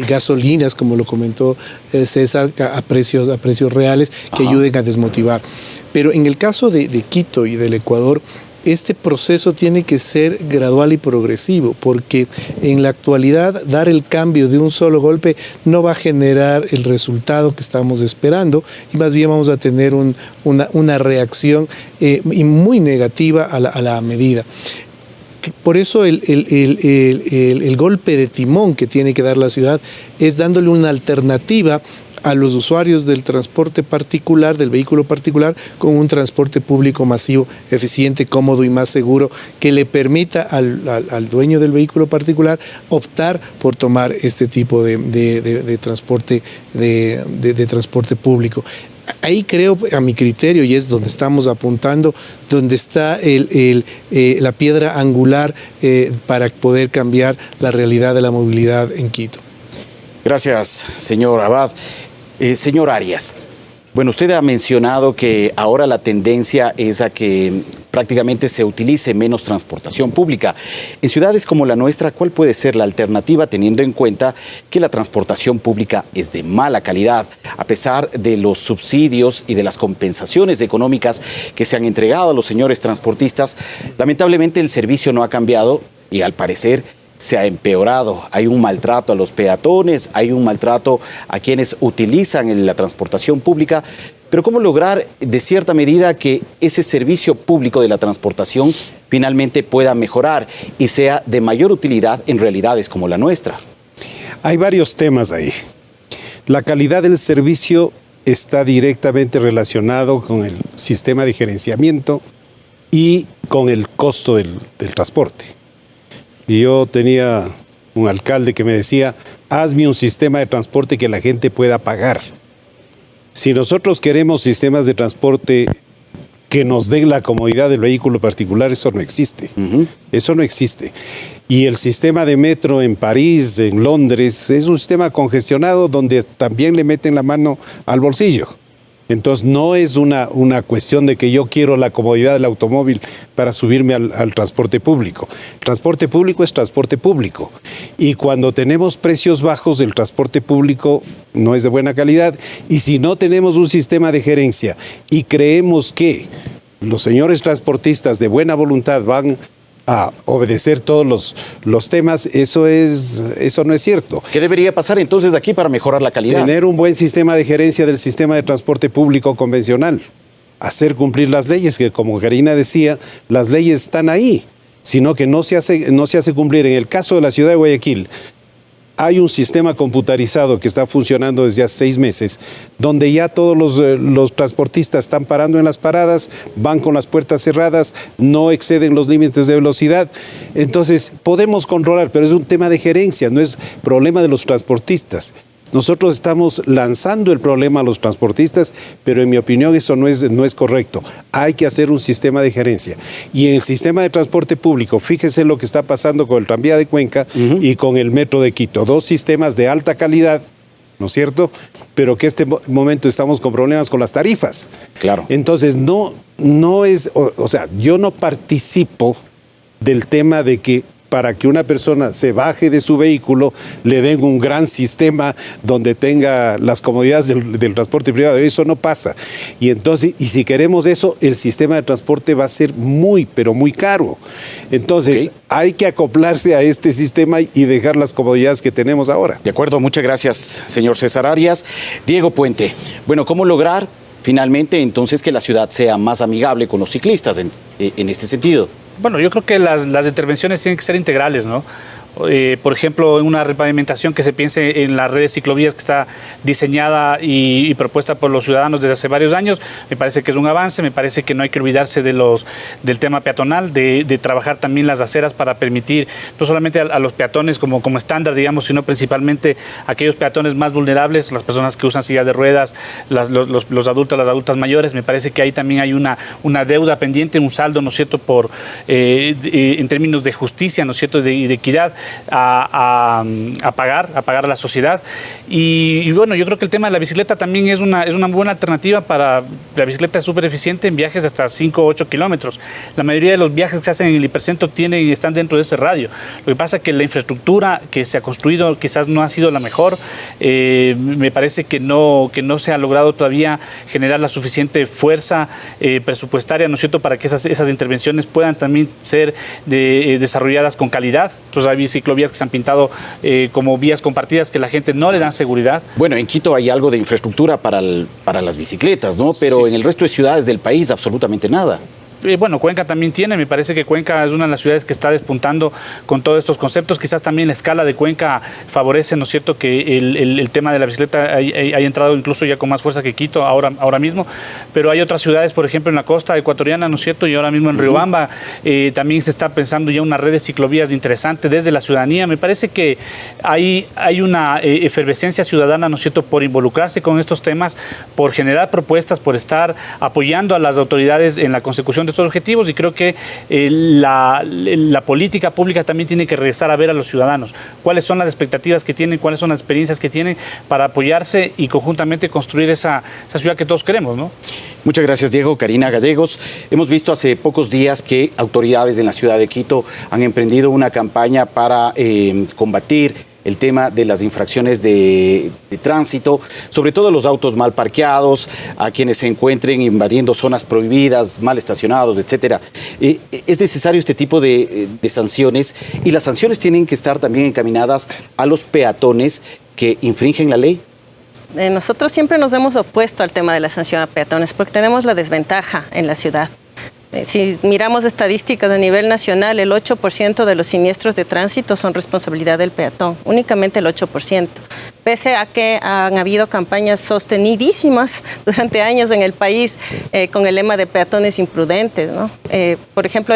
Speaker 4: gasolinas, como lo comentó César, a precios reales que ayuden a desmotivar. Pero en el caso de Quito y del Ecuador, este proceso tiene que ser gradual y progresivo, porque en la actualidad dar el cambio de un solo golpe no va a generar el resultado que estamos esperando y más bien vamos a tener una reacción muy negativa a la medida. Por eso el golpe de timón que tiene que dar la ciudad es dándole una alternativa a los usuarios del transporte particular, del vehículo particular, con un transporte público masivo, eficiente, cómodo y más seguro, que le permita al dueño del vehículo particular optar por tomar este tipo de transporte público. Ahí creo, a mi criterio, y es donde estamos apuntando, donde está la piedra angular para poder cambiar la realidad de la movilidad en Quito.
Speaker 3: Gracias, señor Abad. Señor Arias, bueno, usted ha mencionado que ahora la tendencia es a que prácticamente se utilice menos transportación pública. En ciudades como la nuestra, ¿cuál puede ser la alternativa teniendo en cuenta que la transportación pública es de mala calidad, a pesar de los subsidios y de las compensaciones económicas que se han entregado a los señores transportistas? Lamentablemente el servicio no ha cambiado y al parecer se ha empeorado. Hay un maltrato a los peatones, hay un maltrato a quienes utilizan la transportación pública. pero ¿cómo lograr de cierta medida que ese servicio público de la transportación finalmente pueda mejorar y sea de mayor utilidad en realidades como la nuestra?
Speaker 5: Hay varios temas ahí. La calidad del servicio está directamente relacionado con el sistema de gerenciamiento y con el costo del transporte. Y yo tenía un alcalde que me decía, hazme un sistema de transporte que la gente pueda pagar. Si nosotros queremos sistemas de transporte que nos den la comodidad del vehículo particular, eso no existe. Eso no existe. Y el sistema de metro en París, en Londres, es un sistema congestionado donde también le meten la mano al bolsillo. Entonces no es una cuestión de que yo quiero la comodidad del automóvil para subirme al transporte público. Transporte público es transporte público. Y cuando tenemos precios bajos, el transporte público no es de buena calidad. Y si no tenemos un sistema de gerencia y creemos que los señores transportistas de buena voluntad van a obedecer todos los temas, eso no es cierto.
Speaker 3: ¿Qué debería pasar entonces aquí para mejorar la calidad?
Speaker 5: Tener un buen sistema de gerencia del sistema de transporte público convencional, hacer cumplir las leyes, que como Karina decía, las leyes están ahí, sino que no se hace cumplir. En el caso de la ciudad de Guayaquil, hay un sistema computarizado que está funcionando desde hace 6 meses, donde ya todos los transportistas están parando en las paradas, van con las puertas cerradas, no exceden los límites de velocidad. Entonces, podemos controlar, pero es un tema de gerencia, no es problema de los transportistas. Nosotros estamos lanzando el problema a los transportistas, pero en mi opinión eso no es correcto. Hay que hacer un sistema de gerencia. Y en el sistema de transporte público, fíjese lo que está pasando con el tranvía de Cuenca y con el metro de Quito. 2 sistemas de alta calidad, ¿no es cierto? Pero que este momento estamos con problemas con las tarifas.
Speaker 3: Claro.
Speaker 5: Entonces, no es, o sea, yo no participo del tema de que para que una persona se baje de su vehículo, le den un gran sistema donde tenga las comodidades del transporte privado. Eso no pasa. Y entonces, y si queremos eso, el sistema de transporte va a ser muy, pero muy caro. Entonces, hay que acoplarse a este sistema y dejar las comodidades que tenemos ahora.
Speaker 3: De acuerdo, muchas gracias, señor César Arias. Diego Puente, bueno, ¿cómo lograr finalmente entonces que la ciudad sea más amigable con los ciclistas en este sentido?
Speaker 6: Bueno, yo creo que las intervenciones tienen que ser integrales, ¿no? Por ejemplo, en una repavimentación que se piense en la red de ciclovías que está diseñada y propuesta por los ciudadanos desde hace varios años, me parece que es un avance. Me parece que no hay que olvidarse del tema peatonal, de trabajar también las aceras para permitir no solamente a los peatones como estándar, digamos, sino principalmente a aquellos peatones más vulnerables, las personas que usan silla de ruedas, los adultos, las adultas mayores. Me parece que ahí también hay una deuda pendiente, un saldo, ¿no es cierto?, en términos de justicia, ¿no es cierto?, y de equidad, a pagar a la sociedad. Y bueno, yo creo que el tema de la bicicleta también es una buena alternativa. La bicicleta es súper eficiente en viajes de hasta 5 o 8 kilómetros. La mayoría de los viajes que se hacen en el hipercentro están dentro de ese radio. Lo que pasa es que la infraestructura que se ha construido quizás no ha sido la mejor. Me parece que no se ha logrado todavía generar la suficiente fuerza presupuestaria, ¿no es cierto?, para que esas intervenciones puedan también ser desarrolladas con calidad. Entonces hay ciclovías que se han pintado como vías compartidas que la gente no le dan seguridad.
Speaker 3: Bueno, en Quito hay algo de infraestructura para las bicicletas, ¿no? Pero sí, en el resto de ciudades del país absolutamente nada.
Speaker 6: Bueno, Cuenca también tiene, me parece que Cuenca es una de las ciudades que está despuntando con todos estos conceptos. Quizás también la escala de Cuenca favorece, ¿no es cierto?, que el tema de la bicicleta haya entrado incluso ya con más fuerza que Quito ahora mismo. Pero hay otras ciudades, por ejemplo, en la costa ecuatoriana, ¿no es cierto?, y ahora mismo en Riobamba también se está pensando ya una red de ciclovías interesante desde la ciudadanía. Me parece que hay una efervescencia ciudadana, ¿no es cierto?, por involucrarse con estos temas, por generar propuestas, por estar apoyando a las autoridades en la consecución de estos objetivos, y creo que la política pública también tiene que regresar a ver a los ciudadanos cuáles son las expectativas que tienen, cuáles son las experiencias que tienen para apoyarse y conjuntamente construir esa ciudad que todos queremos, ¿no?
Speaker 3: Muchas gracias, Diego. Karina Gallegos, hemos visto hace pocos días que autoridades en la ciudad de Quito han emprendido una campaña para combatir el tema de las infracciones de tránsito, sobre todo los autos mal parqueados, a quienes se encuentren invadiendo zonas prohibidas, mal estacionados, etcétera. Es necesario este tipo de sanciones, y las sanciones tienen que estar también encaminadas a los peatones que infringen la ley.
Speaker 7: nosotros siempre nos hemos opuesto al tema de la sanción a peatones porque tenemos la desventaja en la ciudad. Si miramos estadísticas a nivel nacional, el 8% de los siniestros de tránsito son responsabilidad del peatón, únicamente el 8%. Pese a que han habido campañas sostenidísimas durante años en el país con el lema de peatones imprudentes, ¿no? Por ejemplo,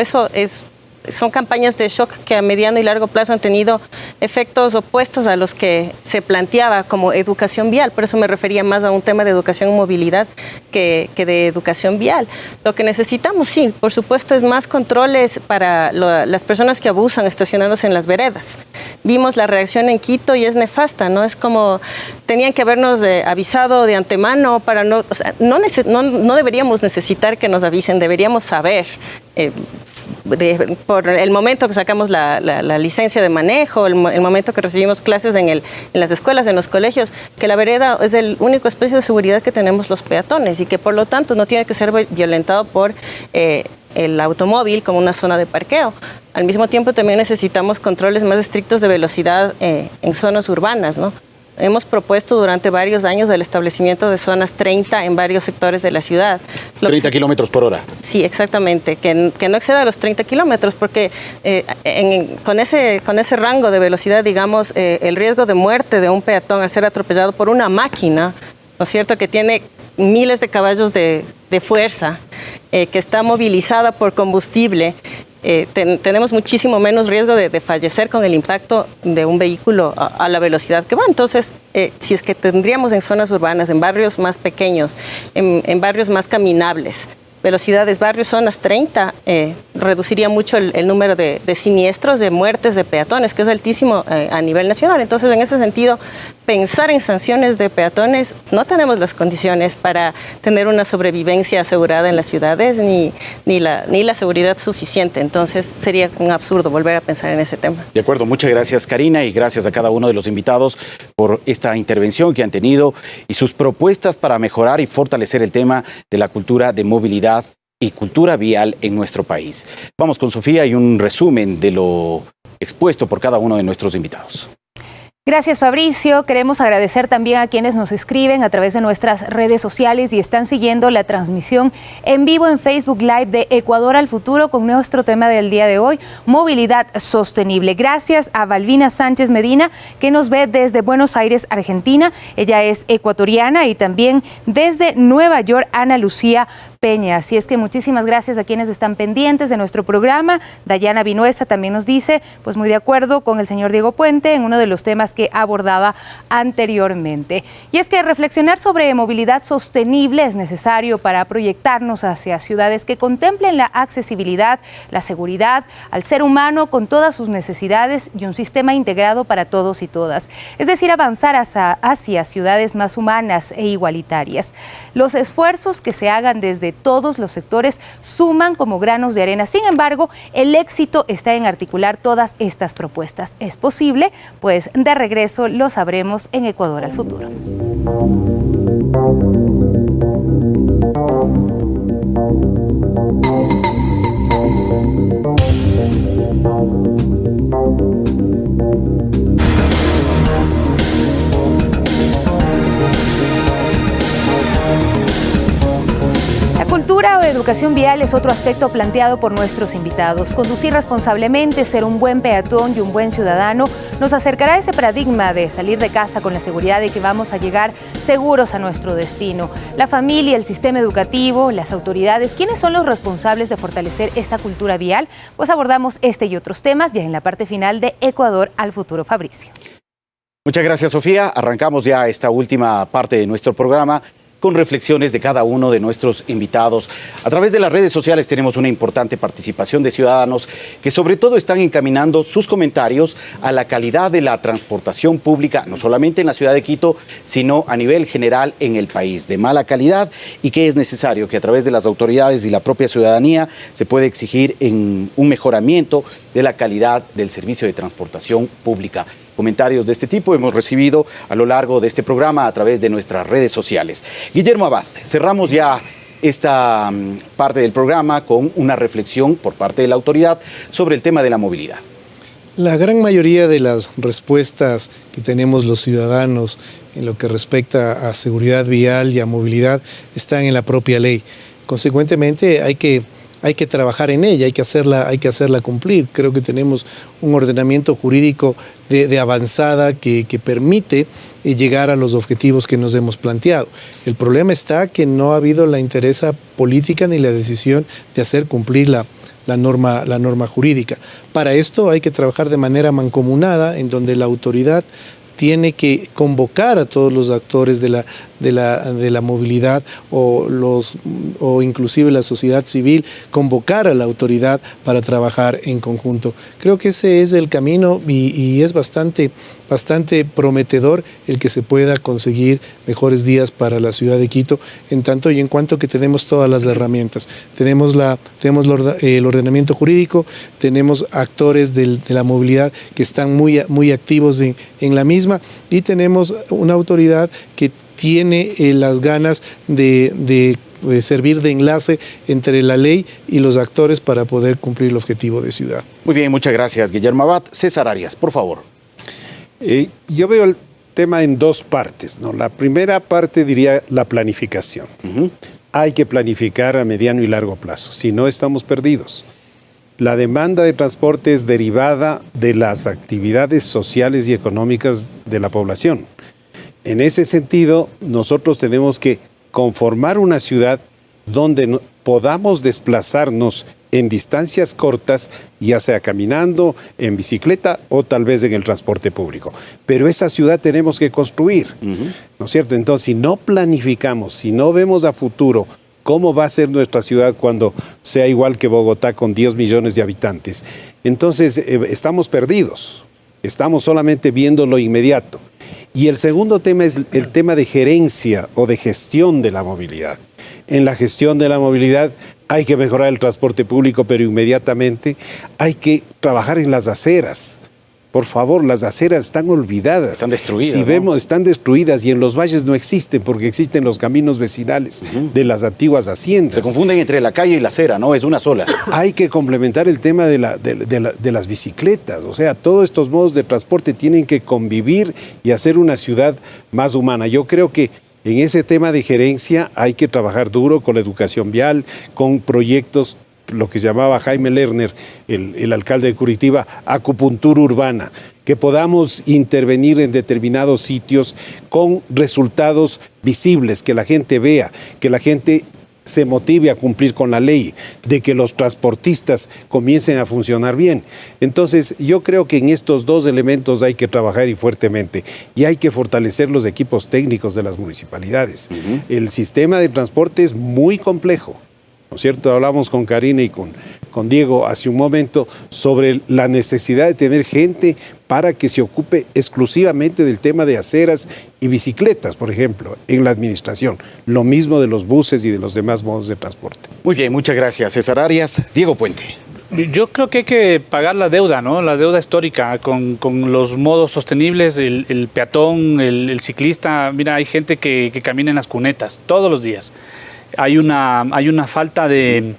Speaker 7: son campañas de shock que a mediano y largo plazo han tenido efectos opuestos a los que se planteaba como educación vial. Por eso me refería más a un tema de educación y movilidad que de educación vial. Lo que necesitamos, sí, por supuesto, es más controles para las personas que abusan estacionándose en las veredas. Vimos la reacción en Quito y es nefasta, ¿no? Es como tenían que habernos avisado de antemano para no... O sea, no deberíamos necesitar que nos avisen, deberíamos saber... por el momento que sacamos la licencia de manejo, el momento que recibimos clases en las escuelas, en los colegios, que la vereda es el único espacio de seguridad que tenemos los peatones y que por lo tanto no tiene que ser violentado por el automóvil como una zona de parqueo. Al mismo tiempo también necesitamos controles más estrictos de velocidad en zonas urbanas, ¿no? Hemos propuesto durante varios años el establecimiento de zonas 30 en varios sectores de la ciudad.
Speaker 3: 30 kilómetros por hora.
Speaker 7: Sí, exactamente, que no exceda los 30 kilómetros, porque con ese rango de velocidad, digamos, el riesgo de muerte de un peatón al ser atropellado por una máquina, ¿no es cierto?, que tiene miles de caballos de fuerza, que está movilizada por combustible, tenemos muchísimo menos riesgo de fallecer con el impacto de un vehículo a la velocidad que va. Entonces, si es que tendríamos en zonas urbanas, en barrios más pequeños, en barrios más caminables, velocidades, barrios, zonas 30, reduciría mucho el número de siniestros, de muertes de peatones, que es altísimo a nivel nacional. Entonces, en ese sentido, pensar en sanciones de peatones, no tenemos las condiciones para tener una sobrevivencia asegurada en las ciudades, ni la seguridad suficiente. Entonces, sería un absurdo volver a pensar en ese tema.
Speaker 3: De acuerdo, muchas gracias, Karina, y gracias a cada uno de los invitados por esta intervención que han tenido y sus propuestas para mejorar y fortalecer el tema de la cultura de movilidad y cultura vial en nuestro país. Vamos con Sofía y un resumen de lo expuesto por cada uno de nuestros invitados.
Speaker 1: Gracias, Fabricio. Queremos agradecer también a quienes nos escriben a través de nuestras redes sociales y están siguiendo la transmisión en vivo en Facebook Live de Ecuador al Futuro con nuestro tema del día de hoy, movilidad sostenible. Gracias a Balbina Sánchez Medina, que nos ve desde Buenos Aires, Argentina. Ella es ecuatoriana, y también desde Nueva York, Ana Lucía Peña. Así es que muchísimas gracias a quienes están pendientes de nuestro programa. Dayana Vinuesa también nos dice, pues muy de acuerdo con el señor Diego Puente en uno de los temas que abordaba anteriormente. Y es que reflexionar sobre movilidad sostenible es necesario para proyectarnos hacia ciudades que contemplen la accesibilidad, la seguridad, al ser humano con todas sus necesidades y un sistema integrado para todos y todas. Es decir, avanzar hacia ciudades más humanas e igualitarias. Los esfuerzos que se hagan desde todos los sectores suman como granos de arena. Sin embargo, el éxito está en articular todas estas propuestas. ¿Es posible? Pues de regreso lo sabremos en Ecuador al Futuro. Cultura o educación vial es otro aspecto planteado por nuestros invitados. Conducir responsablemente, ser un buen peatón y un buen ciudadano nos acercará a ese paradigma de salir de casa con la seguridad de que vamos a llegar seguros a nuestro destino. La familia, el sistema educativo, las autoridades, ¿quiénes son los responsables de fortalecer esta cultura vial? Pues abordamos este y otros temas ya en la parte final de Ecuador al Futuro. Fabricio.
Speaker 3: Muchas gracias, Sofía. Arrancamos ya esta última parte de nuestro programa con reflexiones de cada uno de nuestros invitados. A través de las redes sociales tenemos una importante participación de ciudadanos que sobre todo están encaminando sus comentarios a la calidad de la transportación pública, no solamente en la ciudad de Quito, sino a nivel general en el país, de mala calidad, y que es necesario que a través de las autoridades y la propia ciudadanía se pueda exigir en un mejoramiento de la calidad del servicio de transportación pública. Comentarios de este tipo hemos recibido a lo largo de este programa a través de nuestras redes sociales. Guillermo Abad, cerramos ya esta parte del programa con una reflexión por parte de la autoridad sobre el tema de la movilidad.
Speaker 4: La gran mayoría de las respuestas que tenemos los ciudadanos en lo que respecta a seguridad vial y a movilidad están en la propia ley. Consecuentemente hay que trabajar en ella, hay que hacerla cumplir. Creo que tenemos un ordenamiento jurídico de avanzada que permite llegar a los objetivos que nos hemos planteado. El problema está que no ha habido la interesa política ni la decisión de hacer cumplir la norma jurídica. Para esto hay que trabajar de manera mancomunada, en donde la autoridad tiene que convocar a todos los actores de la movilidad o inclusive la sociedad civil, convocar a la autoridad para trabajar en conjunto. Creo que ese es el camino y es bastante prometedor el que se pueda conseguir mejores días para la ciudad de Quito, en tanto y en cuanto que tenemos todas las herramientas. Tenemos el ordenamiento jurídico, tenemos actores de la movilidad que están muy activos en la misma, y tenemos una autoridad que tiene las ganas de servir de enlace entre la ley y los actores para poder cumplir el objetivo de ciudad.
Speaker 3: Muy bien, muchas gracias, Guillermo Abad. César Arias, por favor.
Speaker 5: Yo veo el tema en dos partes, ¿no? La primera parte diría la planificación. Hay que planificar a mediano y largo plazo, si no estamos perdidos. La demanda de transporte es derivada de las actividades sociales y económicas de la población. En ese sentido, nosotros tenemos que conformar una ciudad donde podamos desplazarnos en distancias cortas, ya sea caminando, en bicicleta o tal vez en el transporte público. Pero esa ciudad tenemos que construir, ¿no es cierto? Entonces, si no planificamos, si no vemos a futuro cómo va a ser nuestra ciudad cuando sea igual que Bogotá con 10 millones de habitantes, entonces estamos perdidos, estamos solamente viendo lo inmediato. Y el segundo tema es el tema de gerencia o de gestión de la movilidad. En la gestión de la movilidad hay que mejorar el transporte público, pero inmediatamente hay que trabajar en las aceras. Por favor, las aceras están olvidadas. Están destruidas. Si vemos, están destruidas, y en los valles no existen, porque existen los caminos vecinales de las antiguas haciendas.
Speaker 3: Se confunden entre la calle y la acera, ¿no? Es una sola.
Speaker 5: Hay que complementar el tema de las bicicletas. O sea, todos estos modos de transporte tienen que convivir y hacer una ciudad más humana. Yo creo que en ese tema de gerencia hay que trabajar duro con la educación vial, con proyectos, lo que llamaba Jaime Lerner, el alcalde de Curitiba, acupuntura urbana, que podamos intervenir en determinados sitios con resultados visibles, que la gente vea, que la gente se motive a cumplir con la ley, de que los transportistas comiencen a funcionar bien. Entonces, yo creo que en estos dos elementos hay que trabajar y fuertemente, y hay que fortalecer los equipos técnicos de las municipalidades. El sistema de transporte es muy complejo, ¿no es cierto? Hablamos con Karina y con Diego hace un momento sobre la necesidad de tener gente para que se ocupe exclusivamente del tema de aceras y bicicletas, por ejemplo, en la administración. Lo mismo de los buses y de los demás modos de transporte.
Speaker 3: Muy bien, muchas gracias, César Arias. Diego Puente.
Speaker 6: Yo creo que hay que pagar la deuda, ¿no? La deuda histórica con los modos sostenibles, el peatón, el ciclista. Mira, hay gente que camina en las cunetas todos los días. Hay una falta de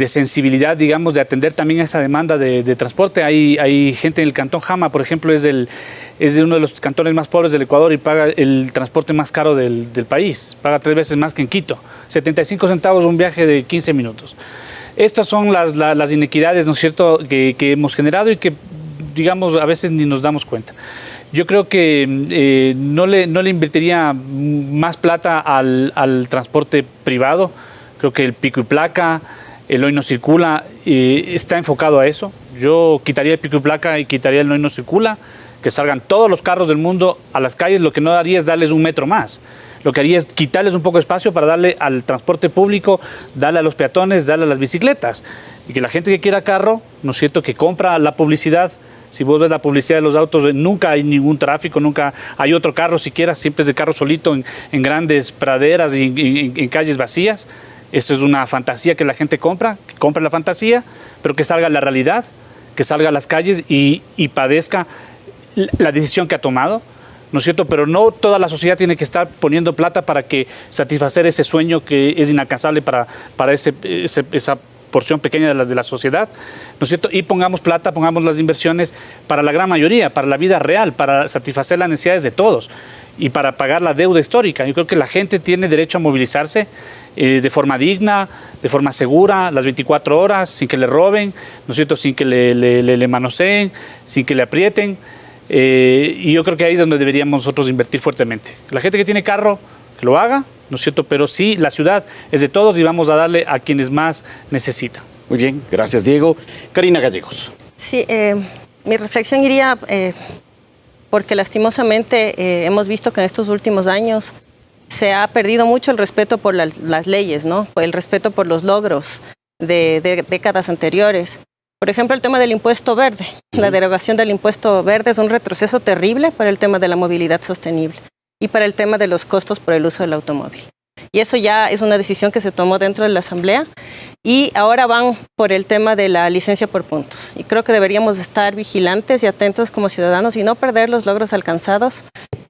Speaker 6: sensibilidad, digamos, de atender también a esa demanda de transporte. Hay gente en el cantón Jama, por ejemplo, es de uno de los cantones más pobres del Ecuador y paga el transporte más caro del país. Paga 3 veces más que en Quito. 75 centavos un viaje de 15 minutos. Estas son las inequidades, ¿no es cierto?, que hemos generado y que, digamos, a veces ni nos damos cuenta. Yo creo que no le invertiría más plata al transporte privado. Creo que el pico y placa, el hoy no circula, está enfocado a eso. Yo quitaría el pico y placa y quitaría el hoy no circula, que salgan todos los carros del mundo a las calles. Lo que no haría es darles 1 metro más. Lo que haría es quitarles un poco de espacio para darle al transporte público, darle a los peatones, darle a las bicicletas. Y que la gente que quiera carro, ¿no es cierto?, que compra la publicidad. Si vos ves la publicidad de los autos, nunca hay ningún tráfico, nunca hay otro carro siquiera, siempre es de carro solito en grandes praderas y en calles vacías. Eso es una fantasía que la gente compra, que compre la fantasía, pero que salga la realidad, que salga a las calles y padezca la decisión que ha tomado, ¿no es cierto? Pero no toda la sociedad tiene que estar poniendo plata para que satisfacer ese sueño que es inalcanzable para esa porción pequeña de la sociedad, ¿no es cierto? Y pongamos plata, pongamos las inversiones para la gran mayoría, para la vida real, para satisfacer las necesidades de todos. y para pagar la deuda histórica. Yo creo que la gente tiene derecho a movilizarse de forma digna, de forma segura, las 24 horas, sin que le roben, ¿no es cierto?, sin que le manoseen, sin que le aprieten. Y yo creo que ahí es donde deberíamos nosotros invertir fuertemente. La gente que tiene carro, que lo haga, ¿no es cierto?, pero sí, la ciudad es de todos y vamos a darle a quienes más necesitan.
Speaker 3: Muy bien, gracias Diego. Karina Gallegos.
Speaker 7: Sí, mi reflexión iría, porque lastimosamente hemos visto que en estos últimos años se ha perdido mucho el respeto por las leyes, ¿no? El respeto por los logros de décadas anteriores. Por ejemplo, el tema del impuesto verde. La derogación del impuesto verde es un retroceso terrible para el tema de la movilidad sostenible y para el tema de los costos por el uso del automóvil. Y eso ya es una decisión que se tomó dentro de la Asamblea y ahora van por el tema de la licencia por puntos. Y creo que deberíamos estar vigilantes y atentos como ciudadanos y no perder los logros alcanzados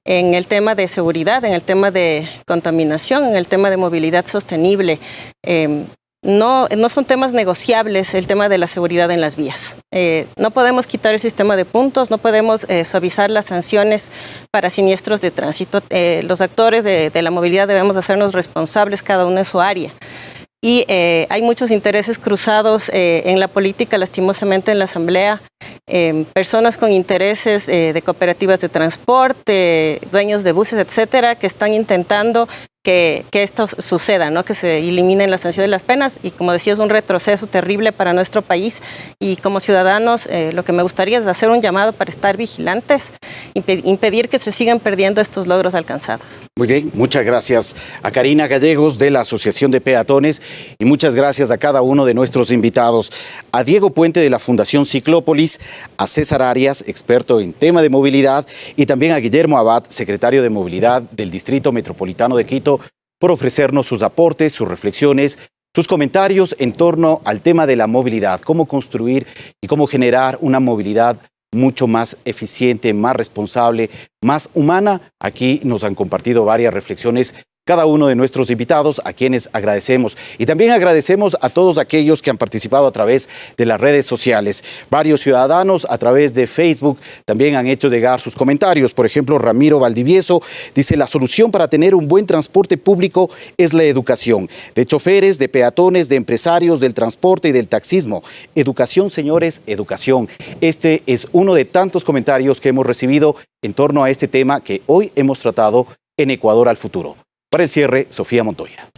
Speaker 7: en el tema de seguridad, en el tema de contaminación, en el tema de movilidad sostenible. No son temas negociables el tema de la seguridad en las vías. No podemos quitar el sistema de puntos, no podemos suavizar las sanciones para siniestros de tránsito. Los actores de la movilidad debemos hacernos responsables cada uno en su área. Y hay muchos intereses cruzados en la política, lastimosamente en la Asamblea. Personas con intereses de cooperativas de transporte, dueños de buses, etcétera, que están intentando que esto suceda, ¿no? Que se eliminen las sanciones y las penas, y como decía, es un retroceso terrible para nuestro país, y como ciudadanos lo que me gustaría es hacer un llamado para estar vigilantes, impedir que se sigan perdiendo estos logros alcanzados.
Speaker 3: Muy bien, muchas gracias a Karina Gallegos de la Asociación de Peatones y muchas gracias a cada uno de nuestros invitados, a Diego Puente de la Fundación Ciclópolis, a César Arias, experto en tema de movilidad, y también a Guillermo Abad, secretario de Movilidad del Distrito Metropolitano de Quito, por ofrecernos sus aportes, sus reflexiones, sus comentarios en torno al tema de la movilidad, cómo construir y cómo generar una movilidad mucho más eficiente, más responsable, más humana. Aquí nos han compartido varias reflexiones cada uno de nuestros invitados, a quienes agradecemos. Y también agradecemos a todos aquellos que han participado a través de las redes sociales. Varios ciudadanos a través de Facebook también han hecho llegar sus comentarios. Por ejemplo, Ramiro Valdivieso dice: la solución para tener un buen transporte público es la educación. De choferes, de peatones, de empresarios, del transporte y del taxismo. Educación, señores, educación. Este es uno de tantos comentarios que hemos recibido en torno a este tema que hoy hemos tratado en Ecuador al Futuro. Para el cierre, Sofía Montoya.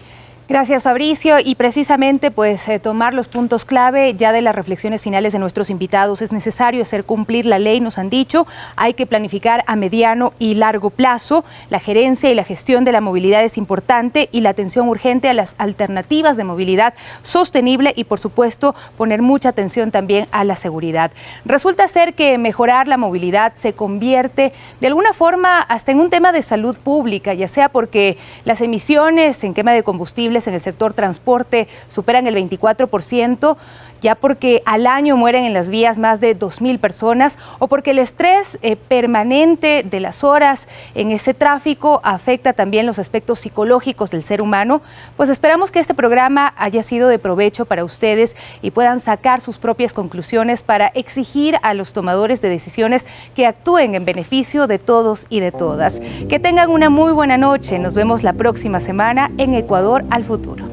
Speaker 1: Gracias, Fabricio. Y precisamente, tomar los puntos clave ya de las reflexiones finales de nuestros invitados. Es necesario hacer cumplir la ley, nos han dicho. Hay que planificar a mediano y largo plazo. La gerencia y la gestión de la movilidad es importante y la atención urgente a las alternativas de movilidad sostenible y, por supuesto, poner mucha atención también a la seguridad. Resulta ser que mejorar la movilidad se convierte de alguna forma hasta en un tema de salud pública, ya sea porque las emisiones en quema de combustible en el sector transporte superan el 24%, ya porque al año mueren en las vías más de 2.000 personas, o porque el estrés permanente de las horas en ese tráfico afecta también los aspectos psicológicos del ser humano. Pues esperamos que este programa haya sido de provecho para ustedes y puedan sacar sus propias conclusiones para exigir a los tomadores de decisiones que actúen en beneficio de todos y de todas. Que tengan una muy buena noche. Nos vemos la próxima semana en Ecuador al Futuro.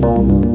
Speaker 21: Thank you.